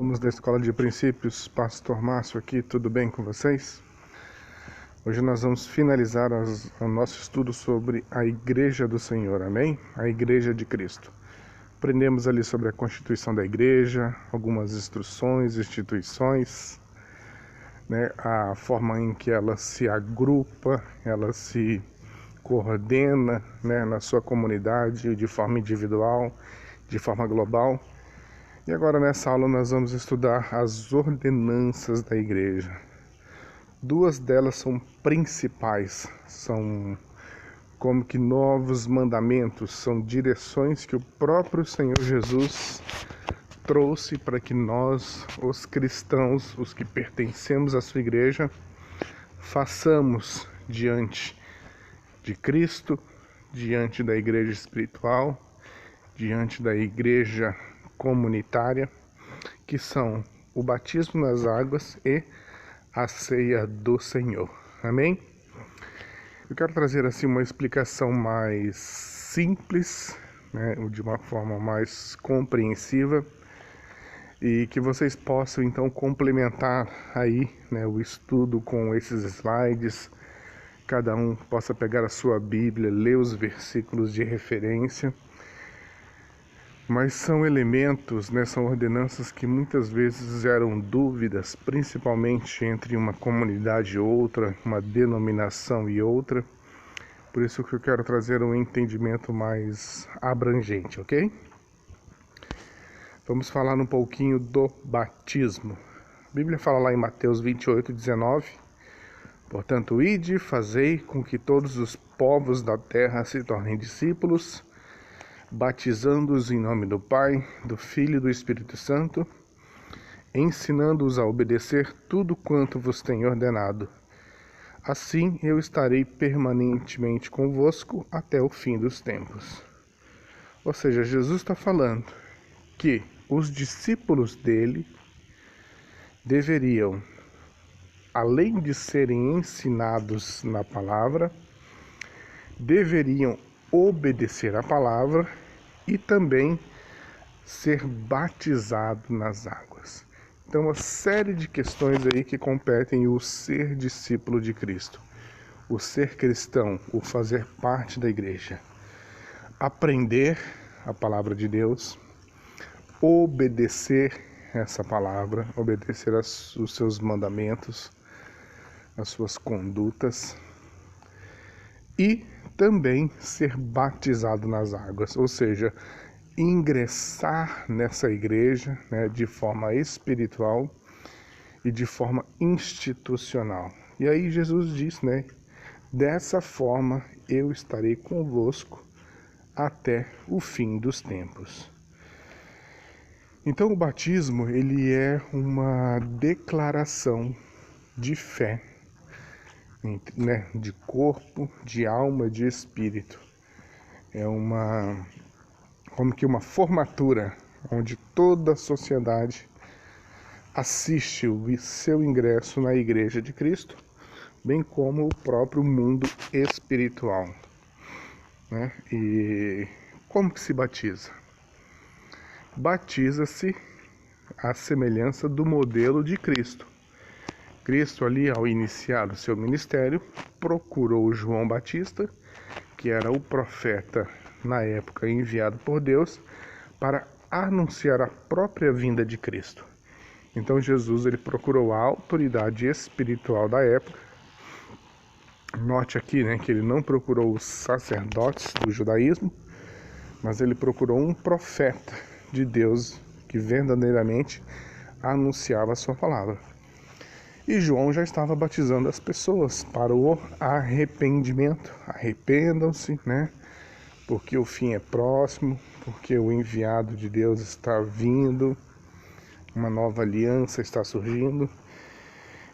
Alunos da Escola de Princípios, Pastor Márcio aqui, tudo bem com vocês? Hoje nós vamos finalizar o nosso estudo sobre a Igreja do Senhor, amém? A Igreja de Cristo. Aprendemos ali sobre a constituição da Igreja, algumas instruções, instituições, né? A forma em que ela se agrupa, ela se coordena, né? Na sua comunidade, de forma individual, de forma global. E agora nessa aula nós vamos estudar as ordenanças da igreja. Duas delas são principais, são como que novos mandamentos, são direções que o próprio Senhor Jesus trouxe para que nós, os cristãos, os que pertencemos à sua igreja, façamos diante de Cristo, diante da igreja espiritual, diante da igreja comunitária, que são o batismo nas águas e a ceia do Senhor. Amém? Eu quero trazer assim uma explicação mais simples, né, de uma forma mais compreensiva, e que vocês possam então complementar aí, né, o estudo com esses slides. Cada um possa pegar a sua Bíblia, ler os versículos de referência. Mas são elementos, né, são ordenanças que muitas vezes geram dúvidas, principalmente entre uma comunidade e outra, uma denominação e outra. Por isso que eu quero trazer um entendimento mais abrangente, ok? Vamos falar um pouquinho do batismo. A Bíblia fala lá em Mateus 28:19, portanto, ide, fazei com que todos os povos da terra se tornem discípulos, batizando-os em nome do Pai, do Filho e do Espírito Santo, ensinando-os a obedecer tudo quanto vos tenho ordenado. Assim eu estarei permanentemente convosco até o fim dos tempos. Ou seja, Jesus está falando que os discípulos dele deveriam, além de serem ensinados na palavra, deveriam obedecer a palavra e também ser batizado nas águas. Então, uma série de questões aí que competem o ser discípulo de Cristo, o ser cristão, o fazer parte da igreja, aprender a palavra de Deus, obedecer essa palavra, obedecer os seus mandamentos, as suas condutas, e também ser batizado nas águas, ou seja, ingressar nessa igreja, né, de forma espiritual e de forma institucional. E aí Jesus diz, né, dessa forma eu estarei convosco até o fim dos tempos. Então o batismo, ele é uma declaração de fé, né, de corpo, de alma, de espírito. É como que uma formatura onde toda a sociedade assiste o seu ingresso na Igreja de Cristo, bem como o próprio mundo espiritual, né? E como que se batiza? Batiza-se à semelhança do modelo de Cristo. Cristo ali, ao iniciar o seu ministério, procurou João Batista, que era o profeta na época enviado por Deus, para anunciar a própria vinda de Cristo. Então Jesus ele procurou a autoridade espiritual da época. Note aqui, né, que ele não procurou os sacerdotes do judaísmo, mas ele procurou um profeta de Deus que verdadeiramente anunciava a sua palavra. E João já estava batizando as pessoas para o arrependimento. Arrependam-se, né? Porque o fim é próximo, porque o enviado de Deus está vindo, uma nova aliança está surgindo.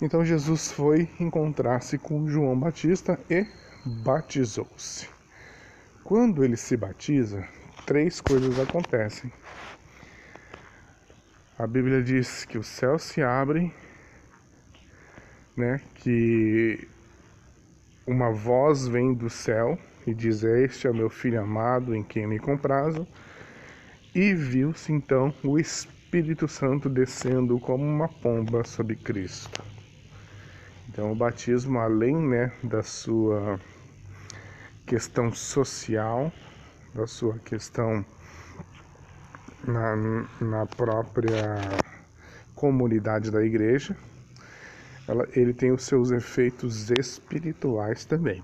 Então Jesus foi encontrar-se com João Batista e batizou-se. Quando ele se batiza, 3 coisas acontecem. A Bíblia diz que os céus se abrem, né, que uma voz vem do céu e diz: este é o meu filho amado em quem me comprazo. E viu-se então o Espírito Espírito Santo descendo como uma pomba sobre Cristo. Então o batismo, além, né, da sua questão social, da sua questão na própria comunidade da igreja, ele tem os seus efeitos espirituais também.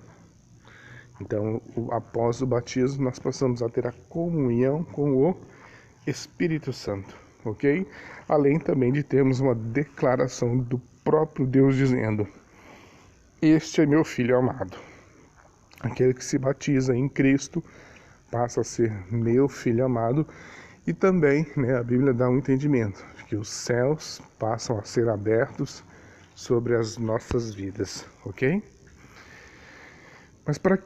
Então, após o batismo, nós passamos a ter a comunhão com o Espírito Santo, ok? Além também de termos uma declaração do próprio Deus dizendo: este é meu filho amado. Aquele que se batiza em Cristo passa a ser meu filho amado. E também, né, a Bíblia dá um entendimento de que os céus passam a ser abertos sobre as nossas vidas, ok? Mas para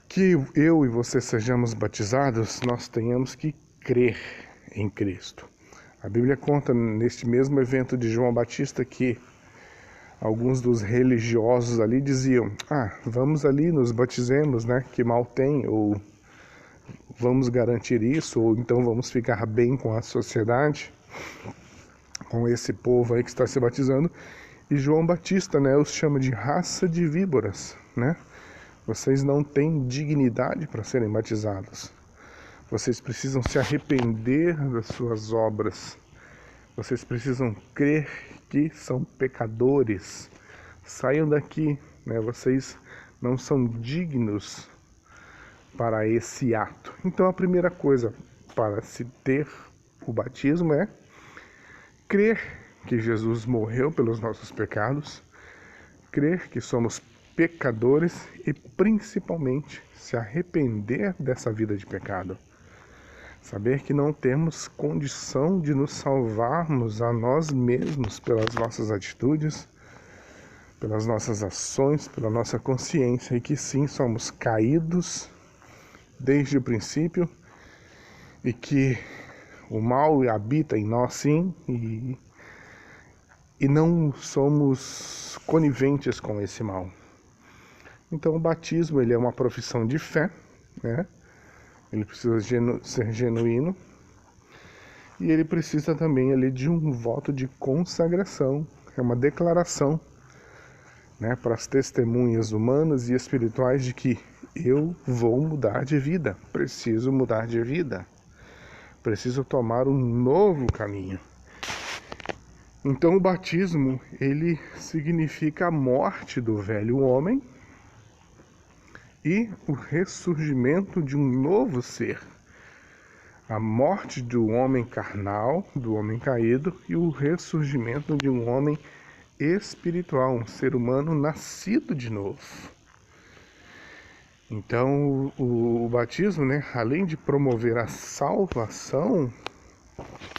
que eu e você sejamos batizados, nós tenhamos que crer em Cristo. A Bíblia conta neste mesmo evento de João Batista que alguns dos religiosos ali diziam: vamos ali, nos batizemos, né? Que mal tem, ou vamos garantir isso, ou então vamos ficar bem com a sociedade, com esse povo aí que está se batizando. E João Batista, né, os chama de raça de víboras, né? Vocês não têm dignidade para serem batizados. Vocês precisam se arrepender das suas obras. Vocês precisam crer que são pecadores. Saiam daqui, né? Vocês não são dignos para esse ato. Então a primeira coisa para se ter o batismo é crer que Jesus morreu pelos nossos pecados, crer que somos pecadores e principalmente se arrepender dessa vida de pecado. Saber que não temos condição de nos salvarmos a nós mesmos pelas nossas atitudes, pelas nossas ações, pela nossa consciência, e que sim, somos caídos desde o princípio e que o mal habita em nós sim, e não somos coniventes com esse mal. Então o batismo, ele é uma profissão de fé, né? Ele precisa ser genuíno, e ele precisa também ali de um voto de consagração, é uma declaração, né, para as testemunhas humanas e espirituais de que eu vou mudar de vida, preciso mudar de vida, preciso tomar um novo caminho. Então o batismo, ele significa a morte do velho homem e o ressurgimento de um novo ser. A morte do homem carnal, do homem caído, e o ressurgimento de um homem espiritual, um ser humano nascido de novo. Então o batismo, né, além de promover a salvação,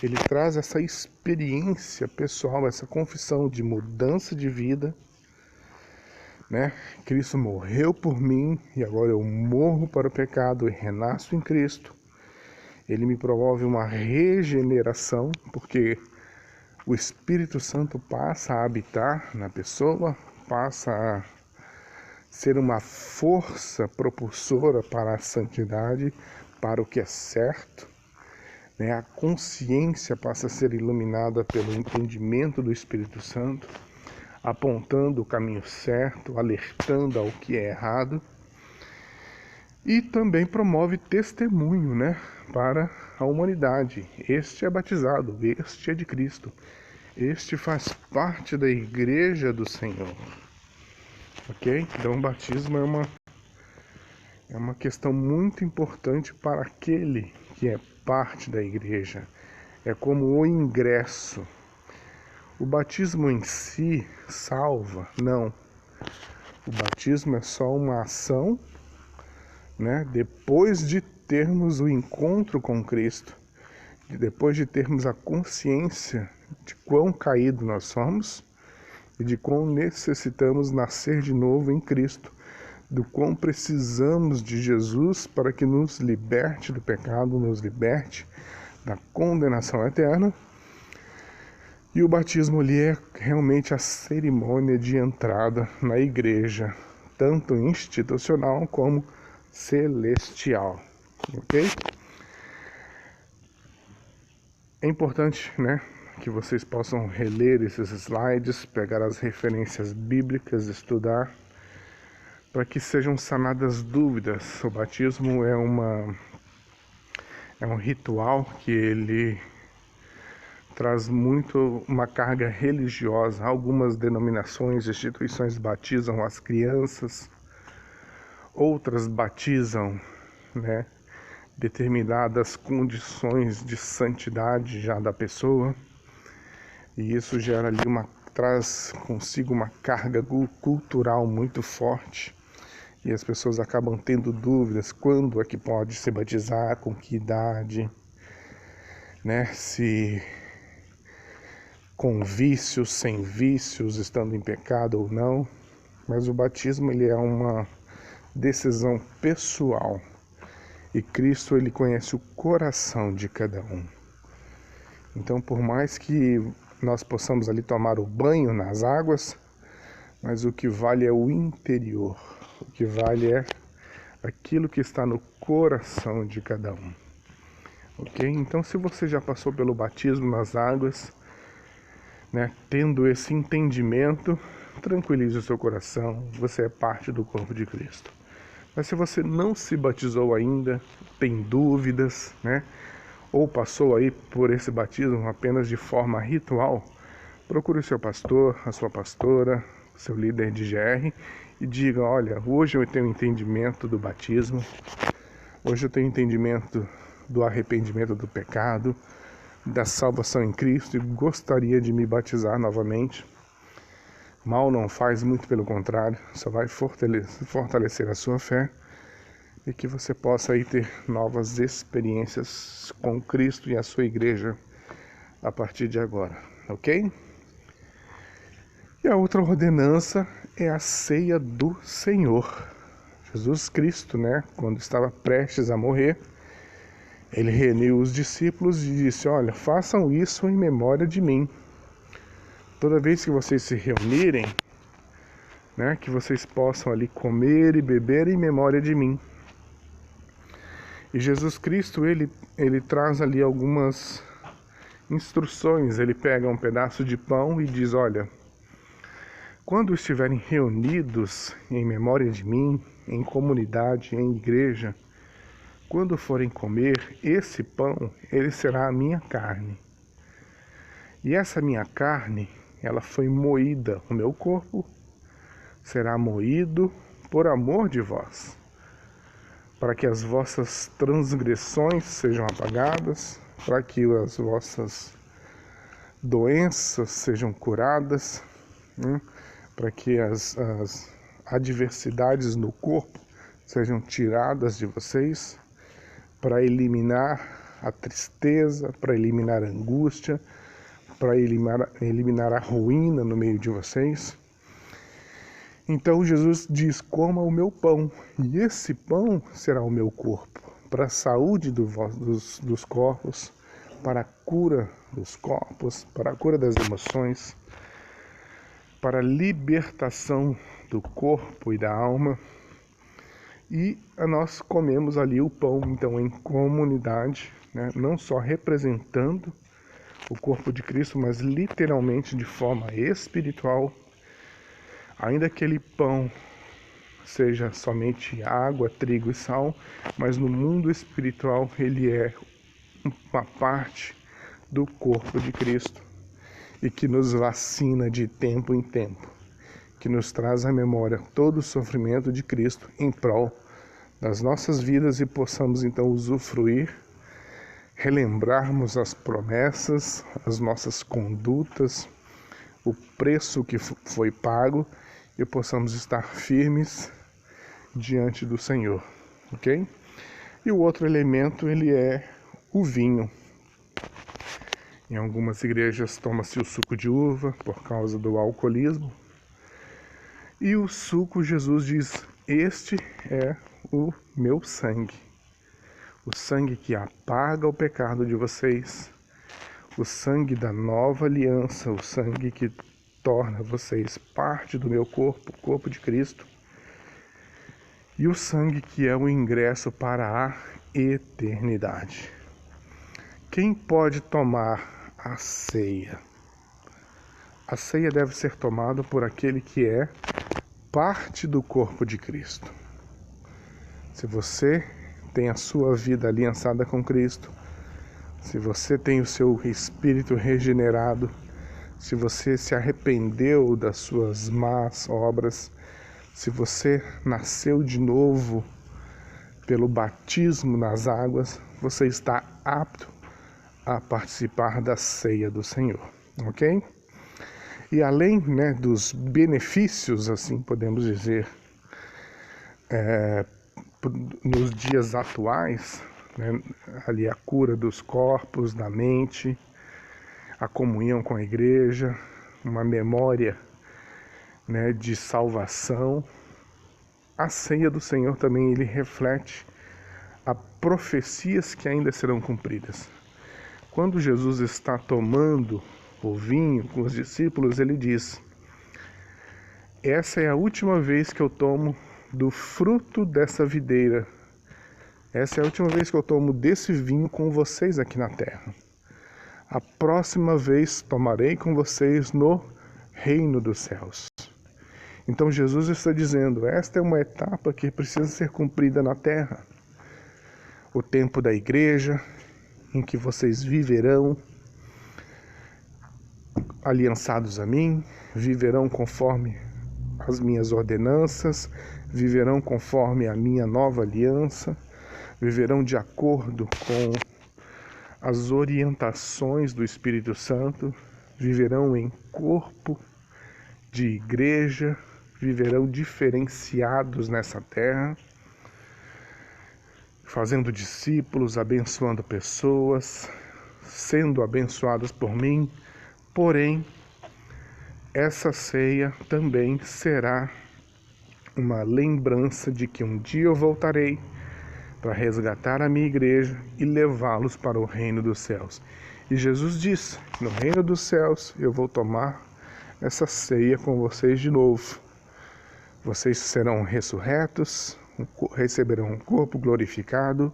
ele traz essa experiência pessoal, essa confissão de mudança de vida, né? Cristo morreu por mim e agora eu morro para o pecado e renasço em Cristo. Ele me promove uma regeneração, porque o Espírito Santo passa a habitar na pessoa, passa a ser uma força propulsora para a santidade, para o que é certo, né? A consciência passa a ser iluminada pelo entendimento do Espírito Santo, apontando o caminho certo, alertando ao que é errado, e também promove testemunho, né, para a humanidade. Este é batizado, este é de Cristo, este faz parte da igreja do Senhor. Ok? Então o batismo é uma questão muito importante para aquele que é parte da igreja. É como o ingresso. O batismo em si salva? Não. O batismo é só uma ação, né? Depois de termos o encontro com Cristo, depois de termos a consciência de quão caído nós somos e de quão necessitamos nascer de novo em Cristo, do quão precisamos de Jesus para que nos liberte do pecado, nos liberte da condenação eterna. E o batismo ali é realmente a cerimônia de entrada na igreja, tanto institucional como celestial, ok? É importante, né, que vocês possam reler esses slides, pegar as referências bíblicas, estudar, para que sejam sanadas dúvidas. O batismo é um ritual que ele traz muito uma carga religiosa. Algumas denominações, instituições batizam as crianças, outras batizam, né, determinadas condições de santidade já da pessoa, e isso gera ali traz consigo uma carga cultural muito forte, e as pessoas acabam tendo dúvidas: quando é que pode se batizar, com que idade, né, se com vícios, sem vícios, estando em pecado ou não. Mas o batismo, ele é uma decisão pessoal, e Cristo, ele conhece o coração de cada um. Então, por mais que nós possamos ali tomar o banho nas águas, mas o que vale é o interior, o que vale é aquilo que está no coração de cada um. Ok? Então, se você já passou pelo batismo nas águas, né, tendo esse entendimento, tranquilize o seu coração, você é parte do corpo de Cristo. Mas se você não se batizou ainda, tem dúvidas, né, ou passou aí por esse batismo apenas de forma ritual, procure o seu pastor, a sua pastora, o seu líder de GR e diga: olha, hoje eu tenho entendimento do batismo, hoje eu tenho entendimento do arrependimento do pecado, da salvação em Cristo, e gostaria de me batizar novamente. Mal não faz, muito pelo contrário, só vai fortalecer a sua fé, e que você possa aí ter novas experiências com Cristo e a sua igreja a partir de agora, ok? E a outra ordenança é a ceia do Senhor. Jesus Cristo, né, quando estava prestes a morrer, ele reuniu os discípulos e disse: olha, façam isso em memória de mim. Toda vez que vocês se reunirem, né, que vocês possam ali comer e beber em memória de mim. E Jesus Cristo, ele traz ali algumas instruções. Ele pega um pedaço de pão e diz: olha, quando estiverem reunidos em memória de mim, em comunidade, em igreja, quando forem comer esse pão, ele será a minha carne. E essa minha carne, ela foi moída, o meu corpo será moído por amor de vós, para que as vossas transgressões sejam apagadas, para que as vossas doenças sejam curadas, né? Para que as adversidades no corpo sejam tiradas de vocês, para eliminar a tristeza, para eliminar a angústia, para eliminar a ruína no meio de vocês. Então Jesus diz: coma o meu pão, e esse pão será o meu corpo, para a saúde dos corpos, para a cura dos corpos, para a cura das emoções, para a libertação do corpo e da alma. E nós comemos ali o pão, então, em comunidade, né? Não só representando o corpo de Cristo, mas literalmente de forma espiritual. Ainda que aquele pão seja somente água, trigo e sal, mas no mundo espiritual ele é uma parte do corpo de Cristo, e que nos vacina de tempo em tempo, que nos traz à memória todo o sofrimento de Cristo em prol das nossas vidas, e possamos então usufruir, relembrarmos as promessas, as nossas condutas, o preço que foi pago, e possamos estar firmes diante do Senhor, ok? E o outro elemento, ele é o vinho. Em algumas igrejas toma-se o suco de uva por causa do alcoolismo. E o suco, Jesus diz: este é o meu sangue. O sangue que apaga o pecado de vocês. O sangue da nova aliança. O sangue que torna vocês parte do meu corpo, o corpo de Cristo. E o sangue que é o ingresso para a eternidade. Quem pode tomar a ceia? A ceia deve ser tomada por aquele que é parte do corpo de Cristo. Se você tem a sua vida aliançada com Cristo, se você tem o seu espírito regenerado, se você se arrependeu das suas más obras, se você nasceu de novo pelo batismo nas águas, você está apto a participar da ceia do Senhor, ok? E além, dos benefícios, assim podemos dizer, nos dias atuais, ali a cura dos corpos, da mente, a comunhão com a igreja, uma memória, de salvação. A ceia do Senhor também ele reflete a profecias que ainda serão cumpridas. Quando Jesus está tomando o vinho com os discípulos, ele diz: essa é a última vez que eu tomo do fruto dessa videira. Essa é a última vez que eu tomo desse vinho com vocês aqui na terra. A próxima vez tomarei com vocês no reino dos céus. Então Jesus está dizendo, esta é uma etapa que precisa ser cumprida na terra. O tempo da igreja, em que vocês viverão aliançados a mim, viverão conforme as minhas ordenanças, viverão conforme a minha nova aliança, viverão de acordo com as orientações do Espírito Santo, viverão em corpo de igreja, viverão diferenciados nessa terra, fazendo discípulos, abençoando pessoas, sendo abençoados por mim. Porém, essa ceia também será uma lembrança de que um dia eu voltarei para resgatar a minha igreja e levá-los para o reino dos céus. E Jesus disse, no reino dos céus eu vou tomar essa ceia com vocês de novo. Vocês serão ressurretos, receberão um corpo glorificado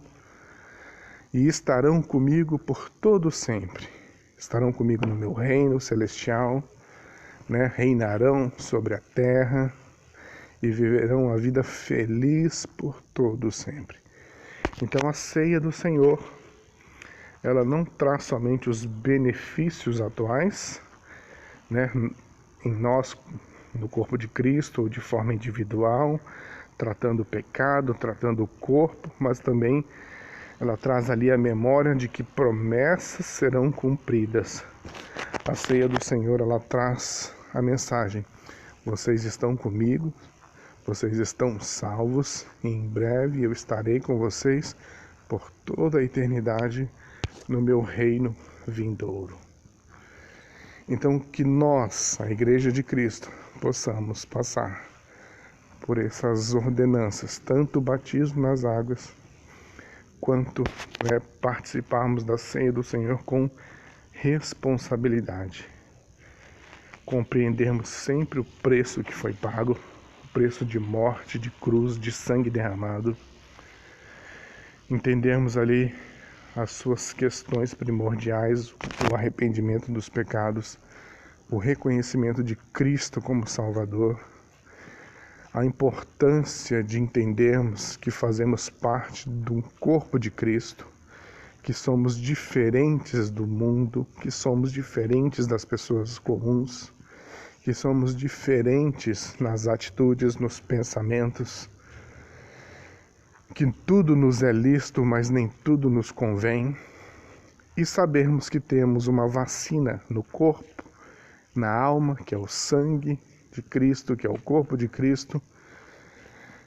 e estarão comigo por todo sempre. Estarão comigo no meu reino celestial, reinarão sobre a terra e viverão a vida feliz por todo sempre. Então a ceia do Senhor, ela não traz somente os benefícios atuais, em nós, no corpo de Cristo, ou de forma individual, tratando o pecado, tratando o corpo, mas também ela traz ali a memória de que promessas serão cumpridas. A ceia do Senhor, ela traz a mensagem: vocês estão comigo, vocês estão salvos, e em breve eu estarei com vocês por toda a eternidade no meu reino vindouro. Então que nós, a Igreja de Cristo, possamos passar por essas ordenanças, tanto o batismo nas águas, quanto participarmos da ceia do Senhor com responsabilidade. Compreendermos sempre o preço que foi pago, o preço de morte, de cruz, de sangue derramado. Entendermos ali as suas questões primordiais, o arrependimento dos pecados, o reconhecimento de Cristo como Salvador, a importância de entendermos que fazemos parte de um corpo de Cristo, que somos diferentes do mundo, que somos diferentes das pessoas comuns, que somos diferentes nas atitudes, nos pensamentos, que tudo nos é lícito, mas nem tudo nos convém, e sabermos que temos uma vacina no corpo, na alma, que é o sangue de Cristo, que é o corpo de Cristo,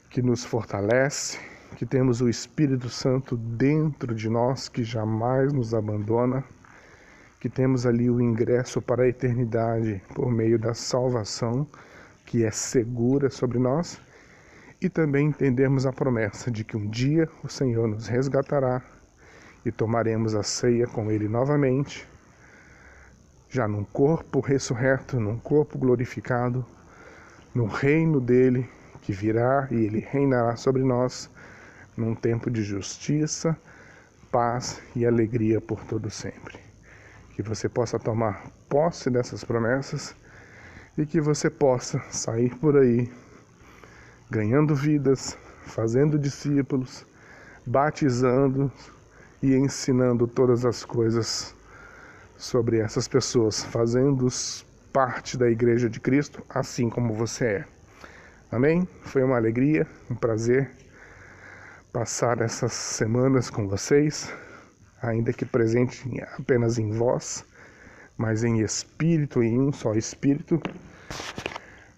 que nos fortalece, que temos o Espírito Santo dentro de nós, que jamais nos abandona, que temos ali o ingresso para a eternidade por meio da salvação, que é segura sobre nós, e também entendemos a promessa de que um dia o Senhor nos resgatará e tomaremos a ceia com Ele novamente, já num corpo ressurreto, num corpo glorificado, no reino dele que virá e ele reinará sobre nós num tempo de justiça, paz e alegria por todo sempre. Que você possa tomar posse dessas promessas e que você possa sair por aí ganhando vidas, fazendo discípulos, batizando e ensinando todas as coisas sobre essas pessoas, fazendo-os parte da Igreja de Cristo, assim como você é. Amém? Foi uma alegria, um prazer passar essas semanas com vocês, ainda que presente apenas em voz, mas em espírito, em um só espírito.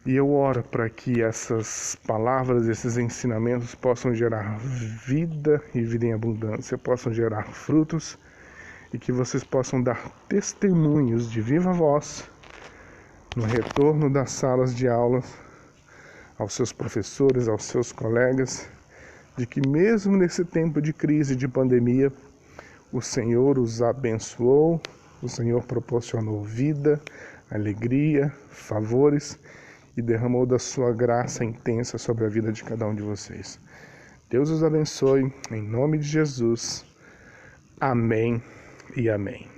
E eu oro para que essas palavras, esses ensinamentos possam gerar vida e vida em abundância, possam gerar frutos e que vocês possam dar testemunhos de viva voz no retorno das salas de aulas aos seus professores, aos seus colegas, de que mesmo nesse tempo de crise, de pandemia, o Senhor os abençoou, o Senhor proporcionou vida, alegria, favores e derramou da sua graça intensa sobre a vida de cada um de vocês. Deus os abençoe, em nome de Jesus. Amém e amém.